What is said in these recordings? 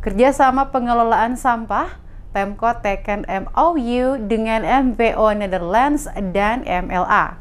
Kerjasama pengelolaan sampah, Pemkot teken MOU dengan MVO Netherlands dan MLA.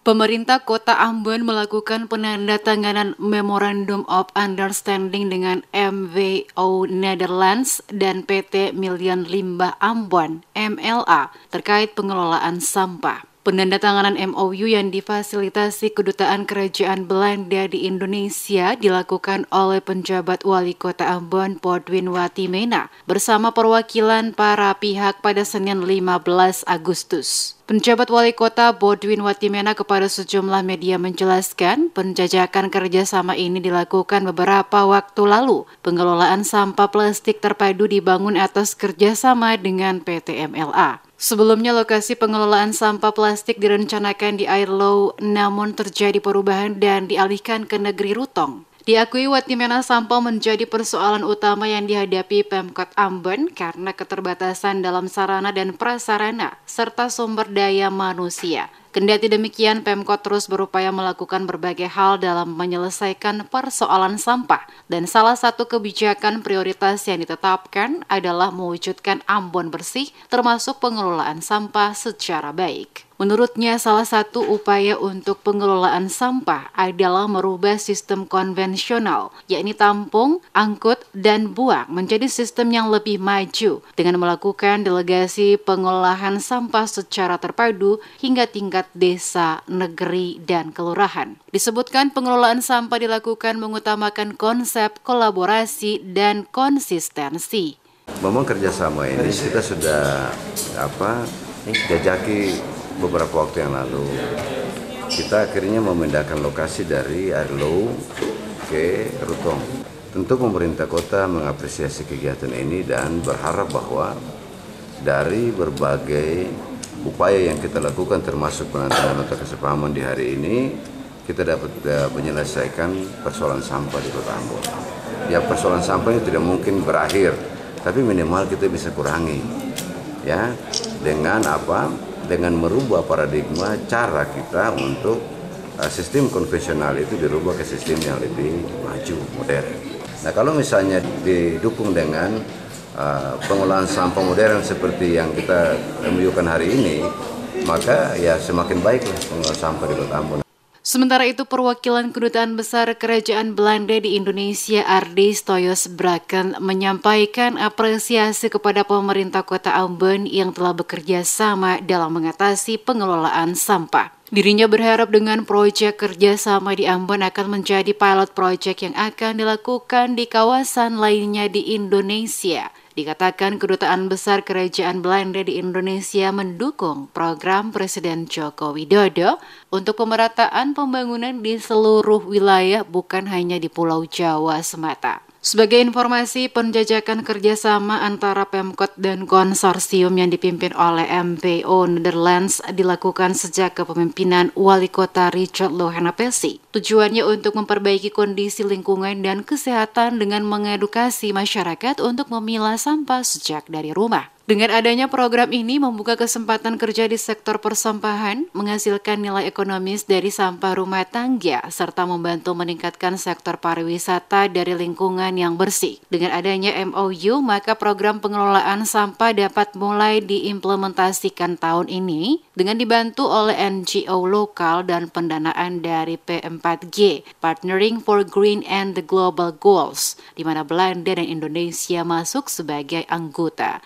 Pemerintah Kota Ambon melakukan penandatanganan Memorandum of Understanding dengan MVO Netherlands dan PT Milian Limbah Ambon (MLA) terkait pengelolaan sampah. Penandatanganan MOU yang difasilitasi Kedutaan Kerajaan Belanda di Indonesia dilakukan oleh penjabat Wali Kota Ambon Podwin Watimena bersama perwakilan para pihak pada Senin 15 Agustus. Penjabat Wali Kota Podwin Watimena kepada sejumlah media menjelaskan penjajakan kerjasama ini dilakukan beberapa waktu lalu. Pengelolaan sampah plastik terpadu dibangun atas kerjasama dengan PT MLA. Sebelumnya lokasi pengelolaan sampah plastik direncanakan di Airlow, namun terjadi perubahan dan dialihkan ke Negeri Rutong. Diakui Watimena sampah menjadi persoalan utama yang dihadapi Pemkot Ambon karena keterbatasan dalam sarana dan prasarana serta sumber daya manusia. Kendati demikian, Pemkot terus berupaya melakukan berbagai hal dalam menyelesaikan persoalan sampah dan salah satu kebijakan prioritas yang ditetapkan adalah mewujudkan Ambon bersih termasuk pengelolaan sampah secara baik. Menurutnya, salah satu upaya untuk pengelolaan sampah adalah merubah sistem konvensional, yakni tampung, angkut, dan buang menjadi sistem yang lebih maju dengan melakukan delegasi pengolahan sampah secara terpadu hingga tingkat desa, negeri, dan kelurahan. Disebutkan pengelolaan sampah dilakukan mengutamakan konsep kolaborasi dan konsistensi. Memang kerjasama ini kita sudah jajaki beberapa waktu yang lalu. Kita akhirnya memindahkan lokasi dari Airlow ke Rutong. Tentu pemerintah kota mengapresiasi kegiatan ini dan berharap bahwa dari berbagai upaya yang kita lakukan termasuk penandatanganan nota kesepahaman di hari ini, kita dapat menyelesaikan persoalan sampah di Kota Ambon. Ya, persoalan sampah ini tidak mungkin berakhir, tapi minimal kita bisa kurangi. Ya, dengan dengan merubah paradigma cara kita untuk sistem konvensional itu dirubah ke sistem yang lebih maju, modern. Nah, kalau misalnya didukung dengan pengolahan sampah modern seperti yang kita tunjukkan hari ini, maka ya semakin baiklah pengolahan sampah di Kota Ambon. Sementara itu, perwakilan Kedutaan Besar Kerajaan Belanda di Indonesia Ardi Stoyos Braken menyampaikan apresiasi kepada pemerintah Kota Ambon yang telah bekerja sama dalam mengatasi pengelolaan sampah. Dirinya berharap dengan proyek kerjasama di Ambon akan menjadi pilot project yang akan dilakukan di kawasan lainnya di Indonesia. Dikatakan Kedutaan Besar Kerajaan Belanda di Indonesia mendukung program Presiden Joko Widodo untuk pemerataan pembangunan di seluruh wilayah, bukan hanya di Pulau Jawa semata. Sebagai informasi, penjajakan kerjasama antara Pemkot dan konsorsium yang dipimpin oleh MVO Netherlands dilakukan sejak kepemimpinan Wali Kota Richard Lohanapesi. Tujuannya untuk memperbaiki kondisi lingkungan dan kesehatan dengan mengedukasi masyarakat untuk memilah sampah sejak dari rumah. Dengan adanya program ini membuka kesempatan kerja di sektor persampahan, menghasilkan nilai ekonomis dari sampah rumah tangga, serta membantu meningkatkan sektor pariwisata dari lingkungan yang bersih. Dengan adanya MOU, maka program pengelolaan sampah dapat mulai diimplementasikan tahun ini dengan dibantu oleh NGO lokal dan pendanaan dari P4G, Partnering for Green and the Global Goals, di mana Belanda dan Indonesia masuk sebagai anggota.